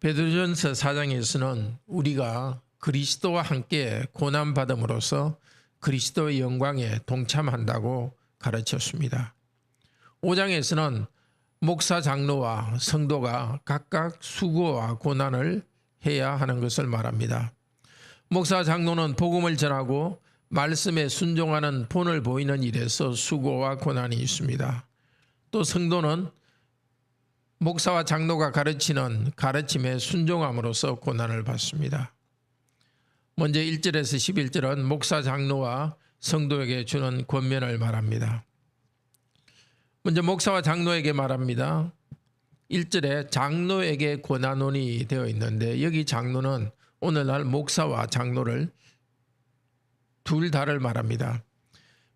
베드로전서 4장에서는 우리가 그리스도와 함께 고난받음으로써 그리스도의 영광에 동참한다고 가르쳤습니다. 5장에서는 목사 장로와 성도가 각각 수고와 고난을 해야 하는 것을 말합니다. 목사 장로는 복음을 전하고 말씀에 순종하는 본을 보이는 일에서 수고와 고난이 있습니다. 또 성도는 목사와 장로가 가르치는 가르침에 순종함으로써 고난을 받습니다. 먼저 1절에서 11절은 목사 장로와 성도에게 주는 권면을 말합니다. 먼저 목사와 장로에게 말합니다. 1절에 장로에게 권하노니 되어 있는데 여기 장로는 오늘날 목사와 장로를 둘 다를 말합니다.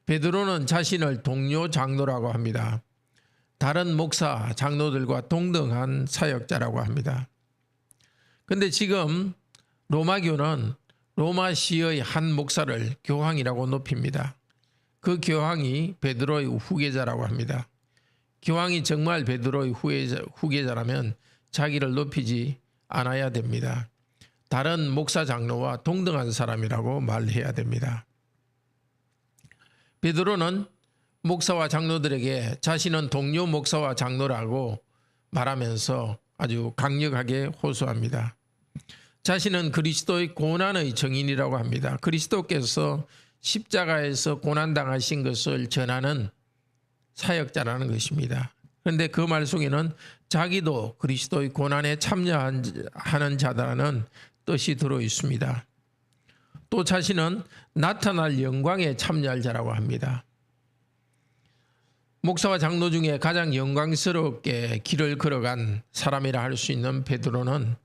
베드로는 자신을 동료 장로라고 합니다. 다른 목사 장로들과 동등한 사역자라고 합니다. 그런데 지금 로마교는 로마시의 한 목사를 교황이라고 높입니다. 그 교황이 베드로의 후계자라고 합니다. 교황이 정말 베드로의 후계자라면 자기를 높이지 않아야 됩니다. 다른 목사 장로와 동등한 사람이라고 말해야 됩니다. 베드로는 목사와 장로들에게 자신은 동료 목사와 장로라고 말하면서 아주 강력하게 호소합니다. 자신은 그리스도의 고난의 증인이라고 합니다. 그리스도께서 십자가에서 고난당하신 것을 전하는 사역자라는 것입니다. 그런데 그 말 속에는 자기도 그리스도의 고난에 참여하는 자다라는 뜻이 들어 있습니다. 또 자신은 나타날 영광에 참여할 자라고 합니다. 목사와 장로 중에 가장 영광스럽게 길을 걸어간 사람이라 할 수 있는 베드로는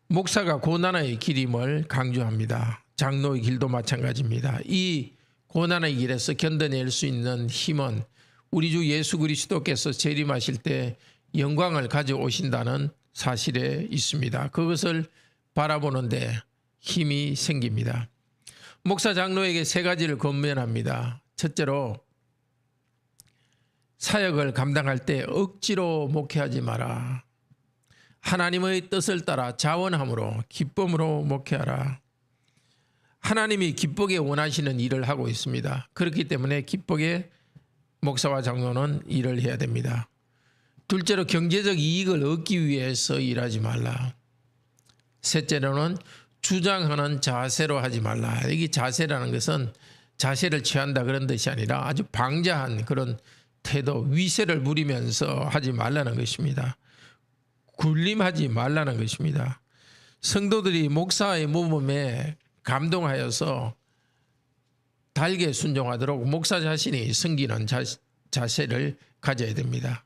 목사가 고난의 길임을 강조합니다. 장로의 길도 마찬가지입니다. 이 고난의 길에서 견뎌낼 수 있는 힘은 우리 주 예수 그리스도께서 재림하실 때 영광을 가져오신다는 사실에 있습니다. 그것을 바라보는데 힘이 생깁니다. 목사 장로에게 세 가지를 권면합니다. 첫째로 사역을 감당할 때 억지로 목회하지 마라. 하나님의 뜻을 따라 자원함으로 기쁨으로 목회하라. 하나님이 기쁘게 원하시는 일을 하고 있습니다. 그렇기 때문에 기쁘게 목사와 장로는 일을 해야 됩니다. 둘째로 경제적 이익을 얻기 위해서 일하지 말라. 셋째로는 주장하는 자세로 하지 말라. 여기 자세라는 것은 자세를 취한다 그런 뜻이 아니라 아주 방자한 그런 태도, 위세를 부리면서 하지 말라는 것입니다. 굴림하지 말라는 것입니다. 성도들이 목사의 모범에 감동하여서 달게 순종하도록 목사 자신이 섬기는 자세를 가져야 됩니다.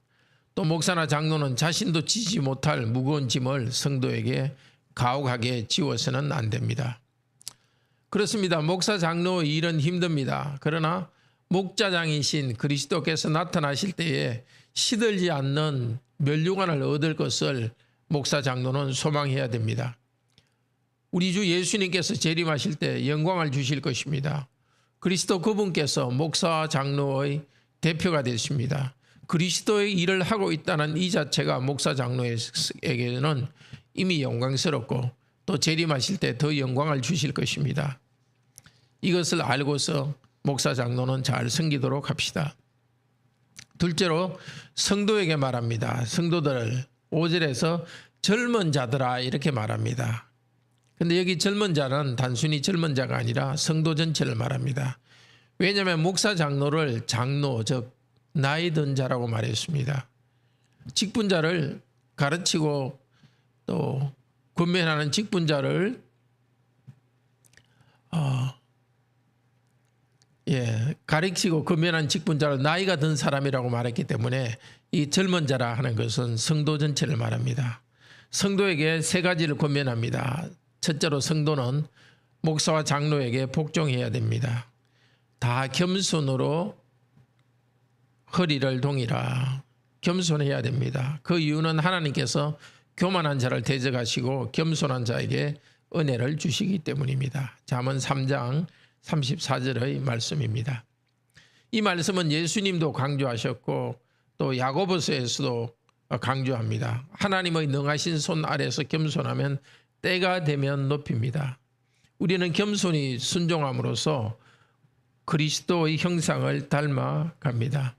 또 목사나 장로는 자신도 지지 못할 무거운 짐을 성도에게 가혹하게 지워서는 안 됩니다. 그렇습니다. 목사 장로의 일은 힘듭니다. 그러나 목자장이신 그리스도께서 나타나실 때에 시들지 않는 멸류관을 얻을 것을 목사 장로는 소망해야 됩니다. 우리 주 예수님께서 재림하실 때 영광을 주실 것입니다. 그리스도 그분께서 목사 장로의 대표가 되십니다. 그리스도의 일을 하고 있다는 이 자체가 목사 장로에게는 이미 영광스럽고 또 재림하실 때 더 영광을 주실 것입니다. 이것을 알고서 목사 장로는 잘 섬기도록 합시다. 둘째로 성도에게 말합니다. 성도들 5절에서 젊은 자들아 이렇게 말합니다. 근데 여기 젊은 자는 단순히 젊은 자가 아니라 성도 전체를 말합니다. 왜냐하면 목사 장로를 장로 즉 나이 든 자라고 말했습니다. 직분자를 가르치고 또 권면하는 직분자를 가르치고 권면한 직분자를 나이가 든 사람이라고 말했기 때문에 이 젊은 자라 하는 것은 성도 전체를 말합니다. 성도에게 세 가지를 권면합니다. 첫째로 성도는 목사와 장로에게 복종해야 됩니다. 다 겸손으로 허리를 동이라. 겸손해야 됩니다. 그 이유는 하나님께서 교만한 자를 대적하시고 겸손한 자에게 은혜를 주시기 때문입니다. 잠언 3장 34절의 말씀입니다. 이 말씀은 예수님도 강조하셨고 또 야고보서에서도 강조합니다. 하나님의 능하신 손 아래서 겸손하면 때가 되면 높입니다. 우리는 겸손히 순종함으로써 그리스도의 형상을 닮아갑니다.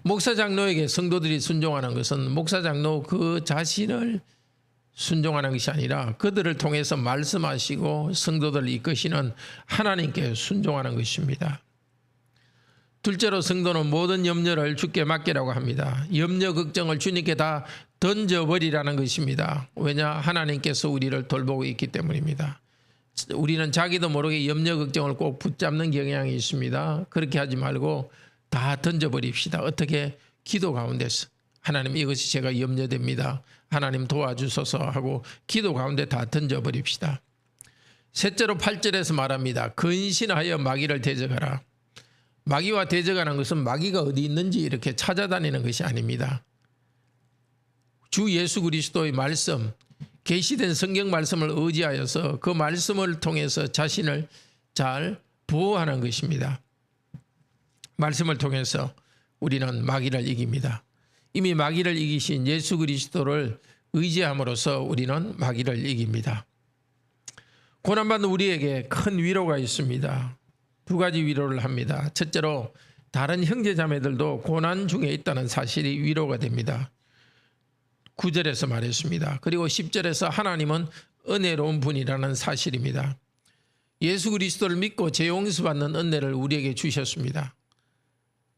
목사 장로에게 성도들이 순종하는 것은 목사 장로 그 자신을 순종하는 것이 아니라 그들을 통해서 말씀하시고 성도들을 이끄시는 하나님께 순종하는 것입니다. 둘째로 성도는 모든 염려를 주께 맡기라고 합니다. 염려 걱정을 주님께 다 던져버리라는 것입니다. 왜냐? 하나님께서 우리를 돌보고 있기 때문입니다. 우리는 자기도 모르게 염려 걱정을 꼭 붙잡는 경향이 있습니다. 그렇게 하지 말고 다 던져버립시다. 어떻게? 기도 가운데서 하나님 이것이 제가 염려됩니다. 하나님 도와주소서 하고 기도 가운데 다 던져버립시다. 셋째로 8절에서 말합니다. 근신하여 마귀를 대적하라. 마귀와 대적하는 것은 마귀가 어디 있는지 이렇게 찾아다니는 것이 아닙니다. 주 예수 그리스도의 말씀, 계시된 성경 말씀을 의지하여서 그 말씀을 통해서 자신을 잘 보호하는 것입니다. 말씀을 통해서 우리는 마귀를 이깁니다. 이미 마귀를 이기신 예수 그리스도를 의지함으로써 우리는 마귀를 이깁니다. 고난받는 우리에게 큰 위로가 있습니다. 두 가지 위로를 합니다. 첫째로 다른 형제자매들도 고난 중에 있다는 사실이 위로가 됩니다. 9절에서 말했습니다. 그리고 10절에서 하나님은 은혜로운 분이라는 사실입니다. 예수 그리스도를 믿고 재용서받는 은혜를 우리에게 주셨습니다.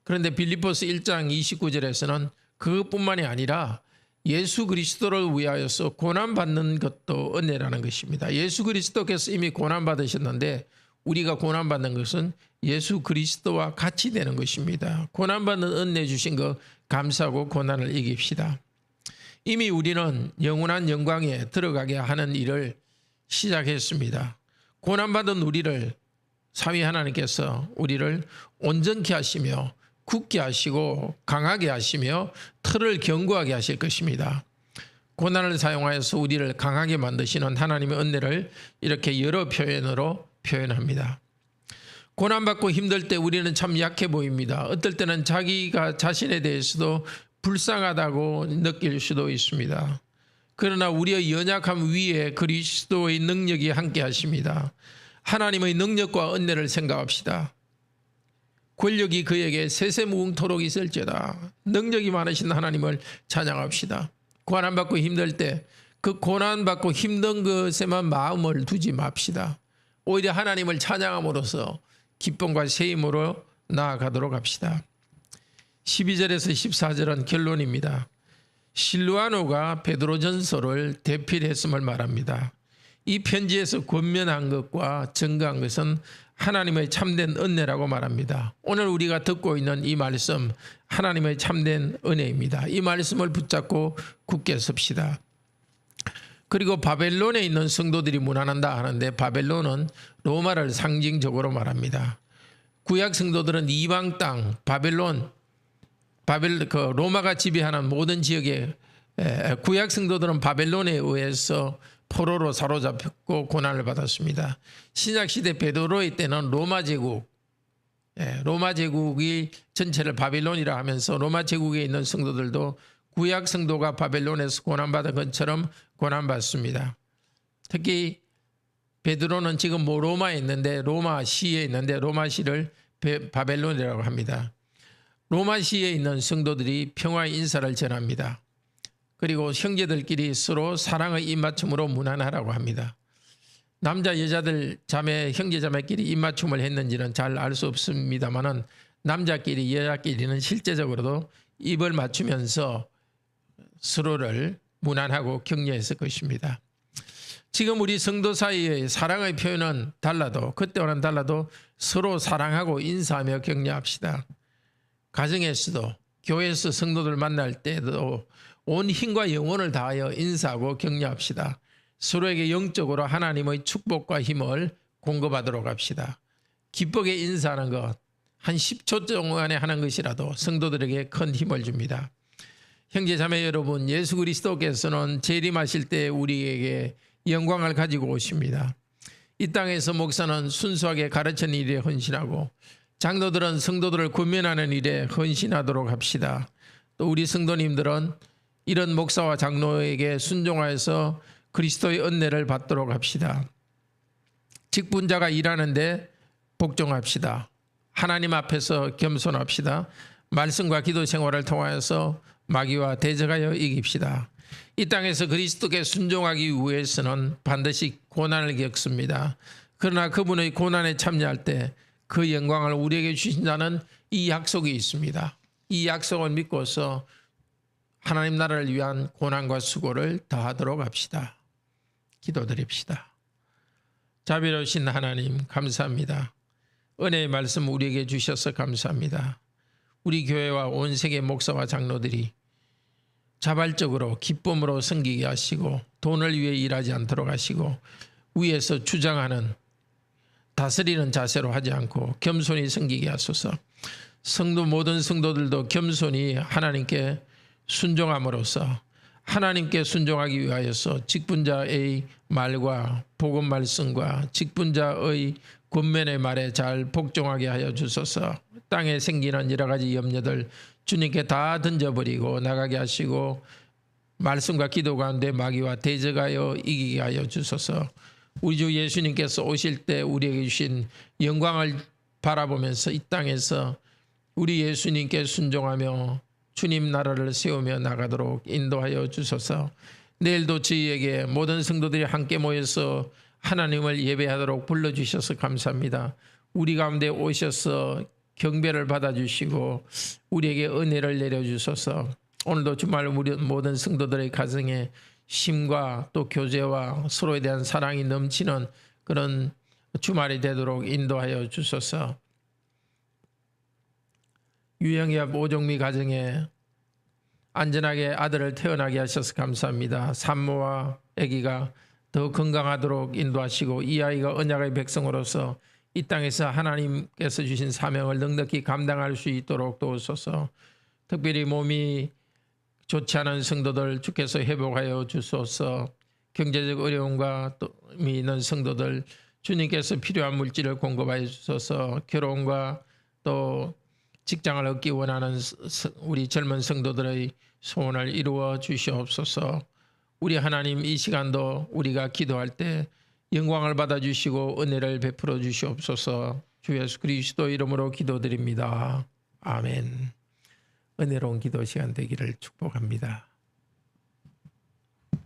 그런데 빌립보서 1장 29절에서는 그것뿐만이 아니라 예수 그리스도를 위하여서 고난받는 것도 은혜라는 것입니다. 예수 그리스도께서 이미 고난받으셨는데 우리가 고난받는 것은 예수 그리스도와 같이 되는 것입니다. 고난받는 은혜 주신 것 감사하고 고난을 이깁시다. 이미 우리는 영원한 영광에 들어가게 하는 일을 시작했습니다. 고난받은 우리를 삼위 하나님께서 우리를 온전케 하시며 굳게 하시고 강하게 하시며 틀을 견고하게 하실 것입니다. 고난을 사용하여서 우리를 강하게 만드시는 하나님의 은혜를 이렇게 여러 표현으로 표현합니다. 고난받고 힘들 때 우리는 참 약해 보입니다. 어떨 때는 자기가 자신에 대해서도 불쌍하다고 느낄 수도 있습니다. 그러나 우리의 연약함 위에 그리스도의 능력이 함께 하십니다. 하나님의 능력과 은혜를 생각합시다. 권력이 그에게 세세무궁토록 있을지어다. 능력이 많으신 하나님을 찬양합시다. 고난받고 힘들 때 그 고난받고 힘든 것에만 마음을 두지 맙시다. 오히려 하나님을 찬양함으로써 기쁨과 세임으로 나아가도록 합시다. 12절에서 14절은 결론입니다. 실루아노가 베드로전서를 대필했음을 말합니다. 이 편지에서 권면한 것과 증거한 것은 하나님의 참된 은혜라고 말합니다. 오늘 우리가 듣고 있는 이 말씀 하나님의 참된 은혜입니다. 이 말씀을 붙잡고 굳게 섭시다. 그리고 바벨론에 있는 성도들이 문안한다 하는데 바벨론은 로마를 상징적으로 말합니다. 구약 성도들은 이방 땅 로마가 지배하는 모든 지역에 구약 성도들은 바벨론에 의해서 포로로 사로잡혔고 고난을 받았습니다. 신약시대 베드로의 때는 로마 제국이 전체를 바벨론이라 하면서 로마 제국에 있는 성도들도 구약 성도가 바벨론에서 고난받은 것처럼 고난받습니다. 특히 베드로는 지금 로마에 있는데 로마시에 있는데 로마시를 바벨론이라고 합니다. 로마시에 있는 성도들이 평화의 인사를 전합니다. 그리고 형제들끼리 서로 사랑의 입맞춤으로 문안하라고 합니다. 남자 여자들 형제 자매끼리 입맞춤을 했는지는 잘 알 수 없습니다만은 남자끼리 여자끼리는 실제적으로도 입을 맞추면서 서로를 문안하고 격려했을 것입니다. 지금 우리 성도 사이의 사랑의 표현은 달라도 그때와는 달라도 서로 사랑하고 인사하며 격려합시다. 가정에서도 교회에서 성도들 만날 때도 온 힘과 영혼을 다하여 인사하고 격려합시다. 서로에게 영적으로 하나님의 축복과 힘을 공급하도록 합시다. 기쁘게 인사하는 것 한 10초 동안에 하는 것이라도 성도들에게 큰 힘을 줍니다. 형제 자매 여러분, 예수 그리스도께서는 재림하실 때 우리에게 영광을 가지고 오십니다. 이 땅에서 목사는 순수하게 가르치는 일에 헌신하고 장로들은 성도들을 권면하는 일에 헌신하도록 합시다. 또 우리 성도님들은 이런 목사와 장로에게 순종하여서 그리스도의 은혜를 받도록 합시다. 직분자가 일하는데 복종합시다. 하나님 앞에서 겸손합시다. 말씀과 기도 생활을 통하여서 마귀와 대적하여 이깁시다. 이 땅에서 그리스도께 순종하기 위해서는 반드시 고난을 겪습니다. 그러나 그분의 고난에 참여할 때 그 영광을 우리에게 주신다는 이 약속이 있습니다. 이 약속을 믿고서 하나님 나라를 위한 고난과 수고를 다하도록 합시다. 기도드립시다. 자비로우신 하나님 감사합니다. 은혜의 말씀 우리에게 주셔서 감사합니다. 우리 교회와 온 세계 목사와 장로들이 자발적으로 기쁨으로 섬기게 하시고 돈을 위해 일하지 않도록 하시고 위에서 주장하는 다스리는 자세로 하지 않고 겸손히 섬기게 하소서. 모든 성도들도 겸손히 하나님께 순종함으로써 하나님께 순종하기 위하여서 직분자의 말과 복음 말씀과 직분자의 권면의 말에 잘 복종하게 하여 주소서. 땅에 생기는 여러 가지 염려들 주님께 다 던져버리고 나가게 하시고 말씀과 기도 가운데 마귀와 대적하여 이기게 하여 주소서. 우리 주 예수님께서 오실 때 우리에게 주신 영광을 바라보면서 이 땅에서 우리 예수님께 순종하며 주님 나라를 세우며 나가도록 인도하여 주소서. 내일도 저희에게 모든 성도들이 함께 모여서 하나님을 예배하도록 불러주셔서 감사합니다. 우리 가운데 오셔서 경배를 받아주시고 우리에게 은혜를 내려주소서. 오늘도 주말 우리 모든 성도들의 가정에 심과 또 교제와 서로에 대한 사랑이 넘치는 그런 주말이 되도록 인도하여 주소서. 유영엽 오종미 가정에 안전하게 아들을 태어나게 하셔서 감사합니다. 산모와 아기가 더 건강하도록 인도하시고 이 아이가 언약의 백성으로서 이 땅에서 하나님께서 주신 사명을 넉넉히 감당할 수 있도록 도우소서. 특별히 몸이 좋지 않은 성도들 주께서 회복하여 주소서. 경제적 어려움과 또 있는 성도들 주님께서 필요한 물질을 공급하여 주소서. 결혼과 또 직장을 얻기 원하는 우리 젊은 성도들의 소원을 이루어 주시옵소서. 우리 하나님 이 시간도 우리가 기도할 때 영광을 받아주시고 은혜를 베풀어 주시옵소서. 주 예수 그리스도 이름으로 기도드립니다. 아멘. 은혜로운 기도 시간 되기를 축복합니다.